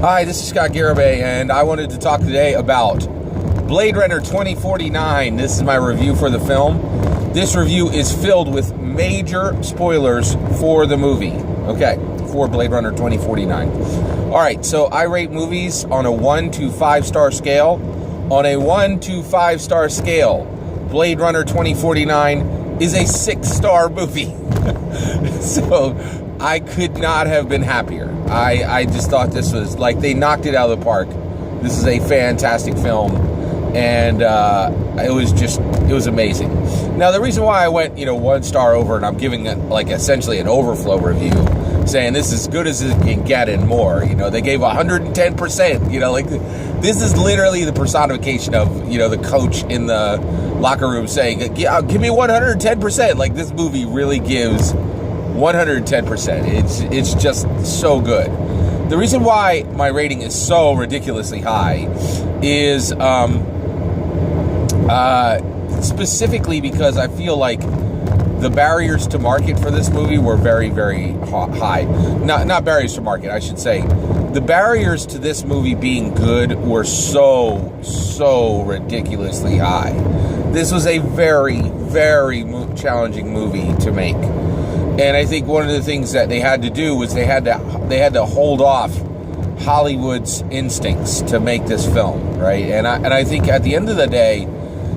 Hi, this is Scott Garibay, and I wanted to talk today about Blade Runner 2049. This is my review for the film. This review is filled with major spoilers for the movie, okay, for Blade Runner 2049. All right, so I rate movies on a 1 to 5 star scale. On a 1 to 5 star scale, Blade Runner 2049 is a 6-star movie. So I could not have been happier. I just thought this was, like, they knocked it out of the park. This is a fantastic film, and it was amazing. Now, the reason why I went, 1 star over, and I'm giving it, like, essentially an overflow review, saying this is as good as it can get and more. They gave 110%. This is literally the personification of, the coach in the locker room saying, yeah, give me 110%. Like, this movie really gives 110%. It's just so good. The reason why my rating is so ridiculously high is specifically because I feel like the barriers to market for this movie were very, very high. Not barriers to market, I should say. The barriers to this movie being good were so ridiculously high. This was a very, very challenging movie to make. And I think one of the things that they had to do was they had to hold off Hollywood's instincts to make this film, right? And I think at the end of the day,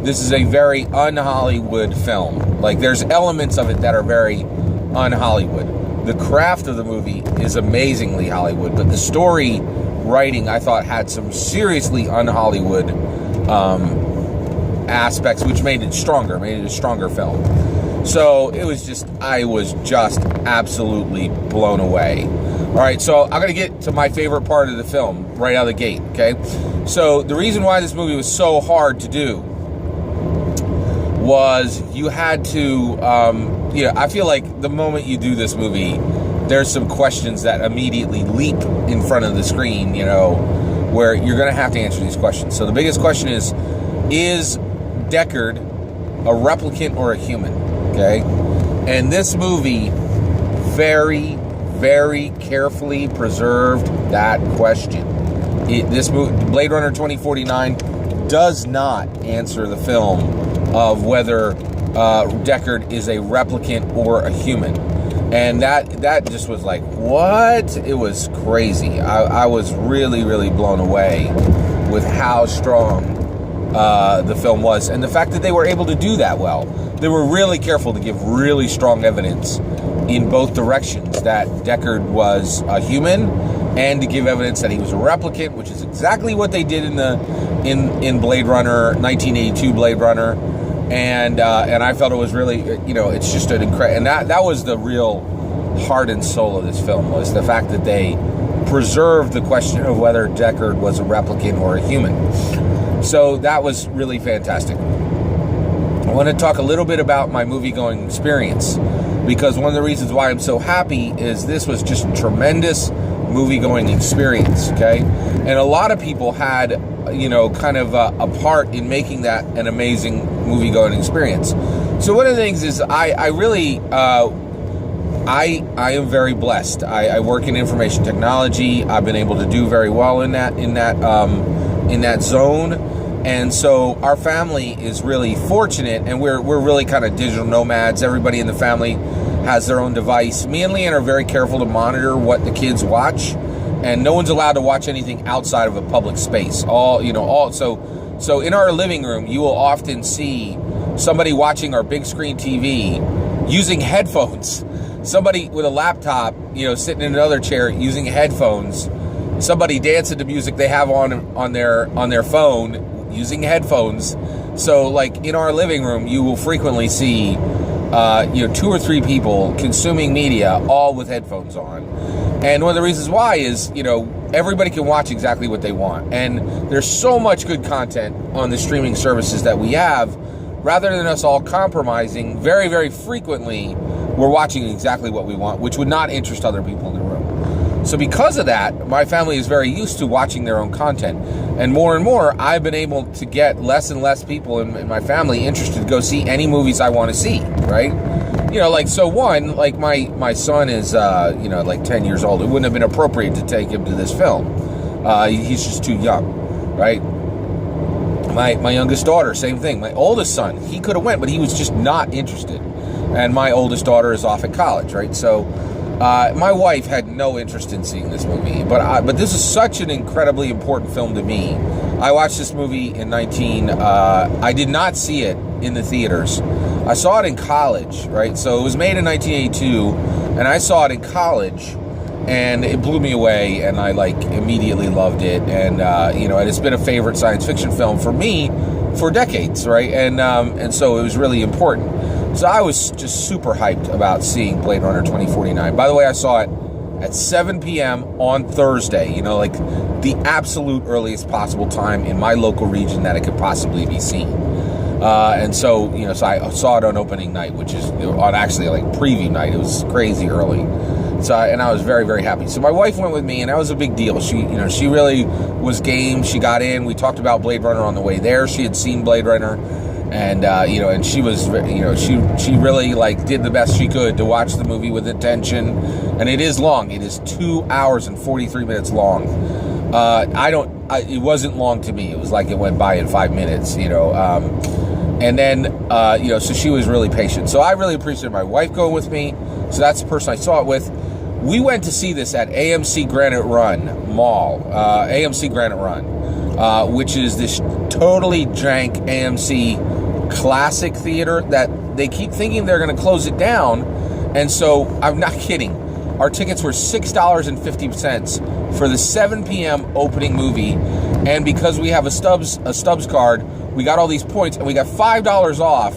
this is a very un-Hollywood film. Like, there's elements of it that are very un-Hollywood. The craft of the movie is amazingly Hollywood, but the story writing, I thought, had some seriously un-Hollywood aspects, which made it a stronger film. So I was just absolutely blown away. All right, so I'm going to get to my favorite part of the film right out of the gate, okay? So the reason why this movie was so hard to do was you had to, I feel like the moment you do this movie, there's some questions that immediately leap in front of the screen, where you're going to have to answer these questions. So the biggest question is Deckard a replicant or a human? Okay? And this movie very, very carefully preserved that question. This movie, Blade Runner 2049, does not answer the film of whether Deckard is a replicant or a human. And that just was like, what? It was crazy. I was really, really blown away with how strong the film was, and the fact that they were able to do that well. They were really careful to give really strong evidence in both directions that Deckard was a human, and to give evidence that he was a replicant, which is exactly what they did in Blade Runner, 1982 Blade Runner, and I felt it was really, it's just an incredible, and that was the real heart and soul of this film, was the fact that they preserved the question of whether Deckard was a replicant or a human. So that was really fantastic. I want to talk a little bit about my movie-going experience, because one of the reasons why I'm so happy is this was just a tremendous movie-going experience, okay? And a lot of people had, kind of a part in making that an amazing movie-going experience. So one of the things is I really, I am very blessed. I work in information technology. I've been able to do very well in that zone. And so our family is really fortunate, and we're really kind of digital nomads. Everybody in the family has their own device. Me and Leanne are very careful to monitor what the kids watch, and no one's allowed to watch anything outside of a public space. So in our living room, you will often see somebody watching our big screen TV using headphones. Somebody with a laptop, sitting in another chair using headphones. Somebody dancing to music they have on their phone using headphones. So, like, in our living room, you will frequently see 2 or 3 people consuming media, all with headphones on. And one of the reasons why is, everybody can watch exactly what they want. And there's so much good content on the streaming services that we have, rather than us all compromising. Very, very frequently, we're watching exactly what we want, which would not interest other people in the room. So because of that, my family is very used to watching their own content. And more, I've been able to get less and less people in my family interested to go see any movies I want to see, right? My son is, 10 years old. It wouldn't have been appropriate to take him to this film. He's just too young, right? My youngest daughter, same thing. My oldest son, he could have went, but he was just not interested. And my oldest daughter is off at college, right? So my wife had no interest in seeing this movie, but this is such an incredibly important film to me. I watched this movie in I did not see it in the theaters. I saw it in college, right? So it was made in 1982, and I saw it in college, and it blew me away, and I immediately loved it. And and it's been a favorite science fiction film for me for decades, right? And so it was really important. So I was just super hyped about seeing Blade Runner 2049. By the way, I saw it at 7 p.m. on Thursday, the absolute earliest possible time in my local region that it could possibly be seen. And so, so I saw it on opening night, which is on actually preview night. It was crazy early. So, and I was very, very happy. So my wife went with me, and that was a big deal. She really was game. She got in. We talked about Blade Runner on the way there. She had seen Blade Runner. And, and she was, she really did the best she could to watch the movie with attention. And it is long. It is 2 hours and 43 minutes long. It wasn't long to me. It was like it went by in 5 minutes, and then, so she was really patient. So I really appreciated my wife going with me. So that's the person I saw it with. We went to see this at AMC Granite Run Mall, AMC Granite Run, which is this totally jank AMC classic theater that they keep thinking they're going to close it down. And so I'm not kidding. Our tickets were $6.50 for the 7 p.m. opening movie. And because we have a Stubbs card, we got all these points and we got $5 off.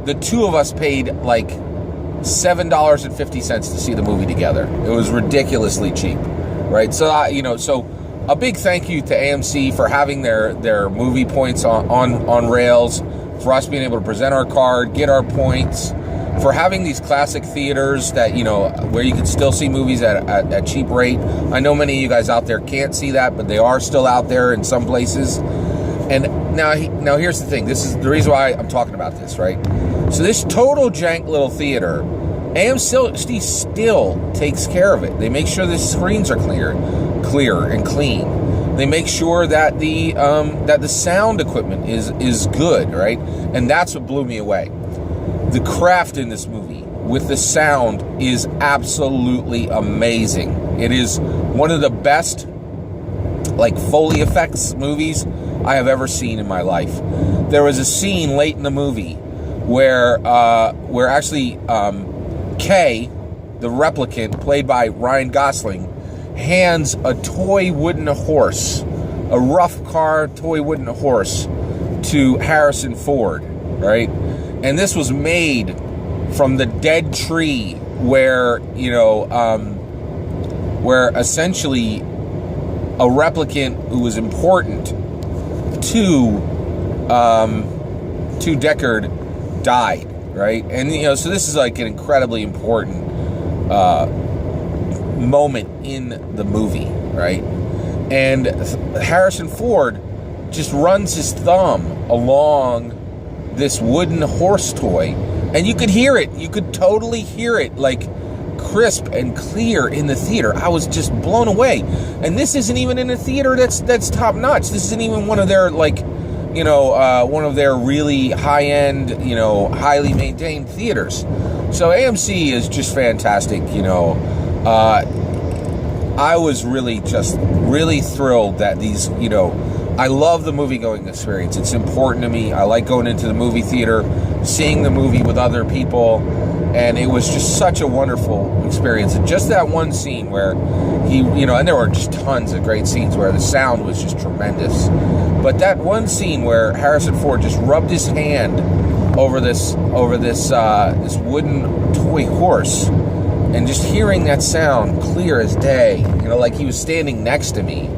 The two of us paid $7.50 to see the movie together. It was ridiculously cheap, right? So, so a big thank you to AMC for having their movie points on rails, for us being able to present our card, get our points, for having these classic theaters that, where you can still see movies at cheap rate. I know many of you guys out there can't see that, but they are still out there in some places. And now here's the thing. This is the reason why I'm talking about this, right? So this total jank little theater, AMC still takes care of it. They make sure the screens are clear and clean. They make sure that the sound equipment is good, right? And that's what blew me away. The craft in this movie with the sound is absolutely amazing. It is one of the best Foley effects movies I have ever seen in my life. There was a scene late in the movie where actually Kay, the replicant played by Ryan Gosling, hands a toy wooden horse, a rough car toy wooden horse, to Harrison Ford, right? And this was made from the dead tree where essentially a replicant who was important to Deckard died, right? And so this is an incredibly important moment in the movie, right? And Harrison Ford just runs his thumb along this wooden horse toy, and you could hear it. You could totally hear it, crisp and clear in the theater. I was just blown away. And this isn't even in a theater that's top notch. This isn't even one of their one of their really high end, highly maintained theaters. So AMC is just fantastic. I was really thrilled that these, I love the movie-going experience. It's important to me. I like going into the movie theater, seeing the movie with other people, and it was just such a wonderful experience. And just that one scene where he, and there were just tons of great scenes where the sound was just tremendous. But that one scene where Harrison Ford just rubbed his hand over this wooden toy horse, and just hearing that sound clear as day, like he was standing next to me.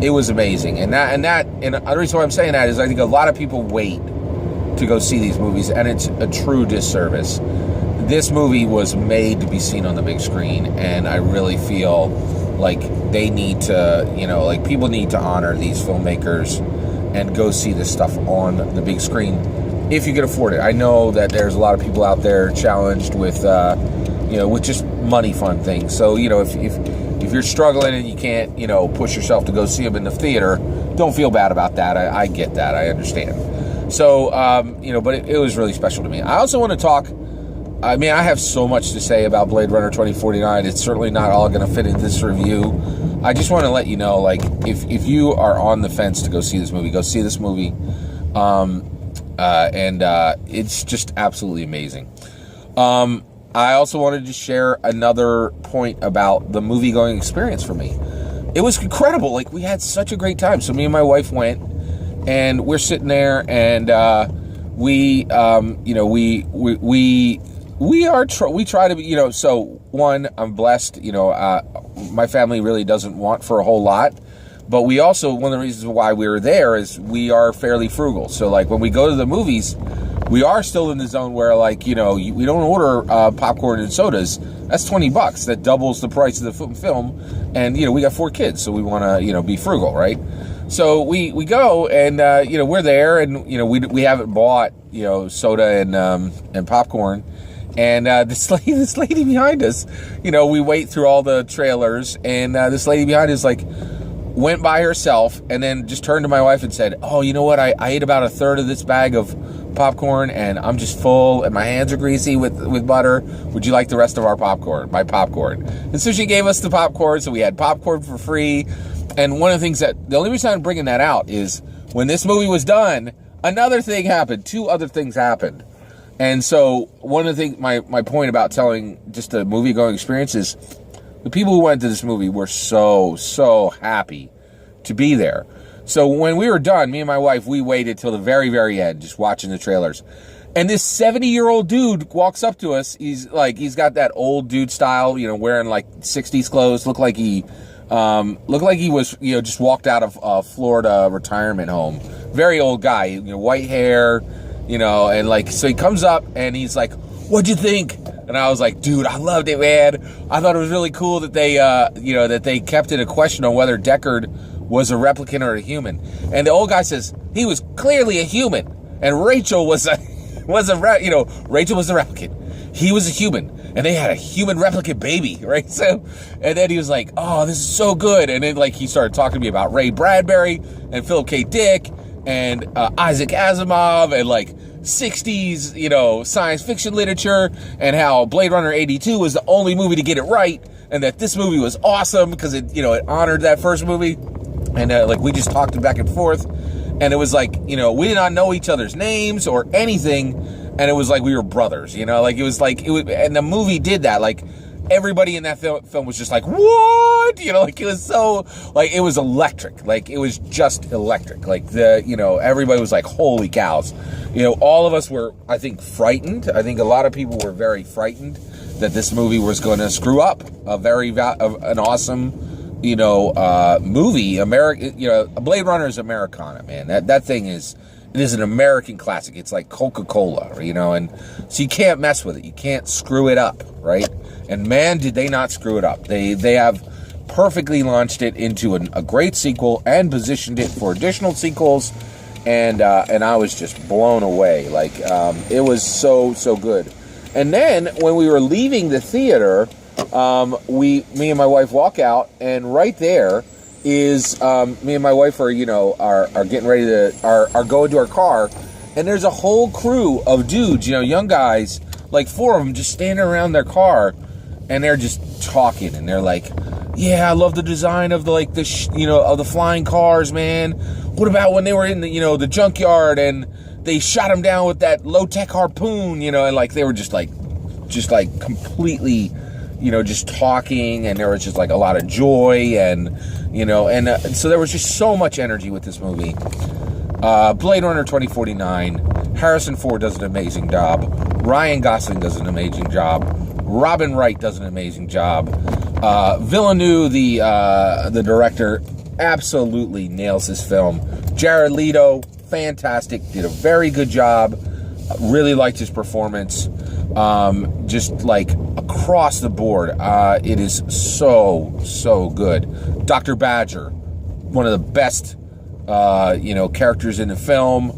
It was amazing. And the reason why I'm saying that is I think a lot of people wait to go see these movies, and it's a true disservice. This movie was made to be seen on the big screen, and I really feel like they need to, people need to honor these filmmakers and go see this stuff on the big screen if you can afford it. I know that there's a lot of people out there challenged with, with just money fund things. So, if if you're struggling and you can't, push yourself to go see them in the theater, don't feel bad about that. I get that. I understand. So, but it was really special to me. I also want to talk. I mean, I have so much to say about Blade Runner 2049. It's certainly not all going to fit in this review. I just want to let you know, like, if you are on the fence to go see this movie, go see this movie. It's just absolutely amazing. I also wanted to share another point about the movie-going experience for me. It was incredible. Like, we had such a great time. So me and my wife went, and we're sitting there, and we try to be, so one, I'm blessed, my family really doesn't want for a whole lot, but we also, one of the reasons why we were there is we are fairly frugal. So, like, when we go to the movies, we are still in the zone where, like, we don't order popcorn and sodas. That's $20. That doubles the price of the film. And, we got 4 kids, so we want to, be frugal, right? So we go, and, we're there, and, we haven't bought, soda and popcorn. And this lady behind us, we wait through all the trailers, and this lady behind us, like, went by herself and then just turned to my wife and said, "Oh, you know what? I ate about a third of this bag of popcorn, and I'm just full, and my hands are greasy with butter. Would you like the rest of our popcorn? My popcorn?" And so she gave us the popcorn, so we had popcorn for free. And one of the things the only reason I'm bringing that out is when this movie was done, another thing happened. 2 other things happened. And so one of the things, my point about telling just the movie-going experience is the people who went to this movie were so, so happy to be there. So when we were done, me and my wife, we waited till the very, very end, just watching the trailers. And this 70-year-old dude walks up to us. He's got that old dude style, wearing like 60s clothes. Looked like he was, just walked out of a Florida retirement home. Very old guy, white hair, and like, so he comes up and he's like, "What'd you think?" And I was like, "Dude, I loved it, man. I thought it was really cool that they kept it a question on whether Deckard was a replicant or a human." And the old guy says he was clearly a human, and Rachel was Rachel was the replicant. He was a human, and they had a human replicant baby, right? So, and then he was like, "Oh, this is so good." And then, like, he started talking to me about Ray Bradbury and Philip K. Dick and Isaac Asimov and, like, 60s, science fiction literature, and how Blade Runner 82 was the only movie to get it right, and that this movie was awesome because it honored that first movie. And like, we just talked back and forth, and it was like, we did not know each other's names or anything, and it was like we were brothers, like, it was like, and the movie did that. Like, everybody in that film was just like, "What?" Like, it was so, like, it was electric. Like, it was just electric. Like, everybody was like, "Holy cows." All of us were, I think, frightened. I think a lot of people were very frightened that this movie was going to screw up an awesome, movie. Blade Runner is Americana, man. That thing is, it is an American classic. It's like Coca-Cola, and so you can't mess with it. You can't screw it up, right? And man, did they not screw it up. They have perfectly launched it into a great sequel and positioned it for additional sequels. And I was just blown away. Like, it was so, so good. And then when we were leaving the theater, me and my wife walk out, and right there is, me and my wife are getting ready are going to our car, and there's a whole crew of dudes, young guys, like 4 of them just standing around their car, and they're just talking, and they're like, "Yeah, I love the design of of the flying cars, man. What about when they were in the junkyard and they shot him down with that low-tech harpoon, and like, they were just like completely, just talking, and there was just like a lot of joy, and so there was just so much energy with this movie. Blade Runner 2049, Harrison Ford does an amazing job. Ryan Gosling does an amazing job. Robin Wright does an amazing job. Villeneuve, the director, absolutely nails this film. Jared Leto, fantastic, did a very good job. Really liked his performance. Just like across the board, it is so good. Dr. Badger, one of the best characters in the film.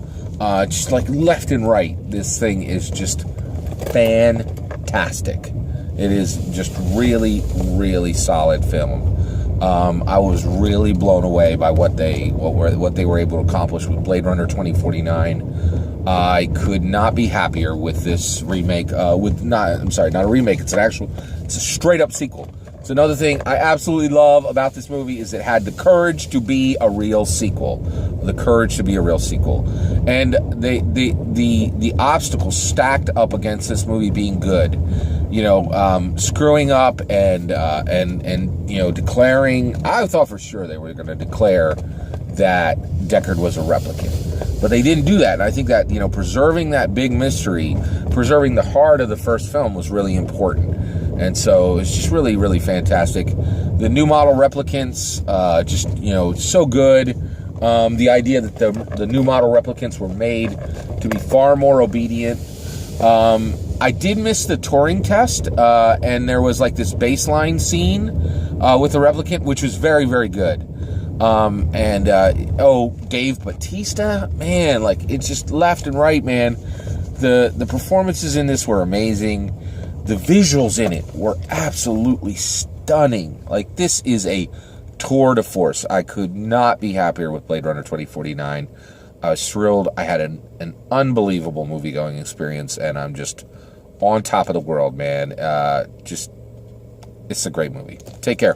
Just like left and right, this thing is just fantastic. It is just really, really solid film. I was really blown away by what they were able to accomplish with Blade Runner 2049. I could not be happier with this remake. Not a remake. It's a straight up sequel. So another thing I absolutely love about this movie is it had the courage to be a real sequel. The courage to be a real sequel. And the obstacles stacked up against this movie being good. Screwing up and declaring. I thought for sure they were going to declare that Deckard was a replicant, but they didn't do that. And I think that preserving that big mystery, preserving the heart of the first film was really important. And so it's just really, really fantastic. The new model replicants, so good. The idea that the new model replicants were made to be far more obedient. I did miss the Turing test, and there was like this baseline scene with the replicant, which was very, very good. Dave Bautista, man, like it's just left and right, man. The performances in this were amazing. The visuals in it were absolutely stunning. Like, this is a tour de force. I could not be happier with Blade Runner 2049. I was thrilled. I had an unbelievable movie-going experience, and I'm just on top of the world, man. It's a great movie. Take care.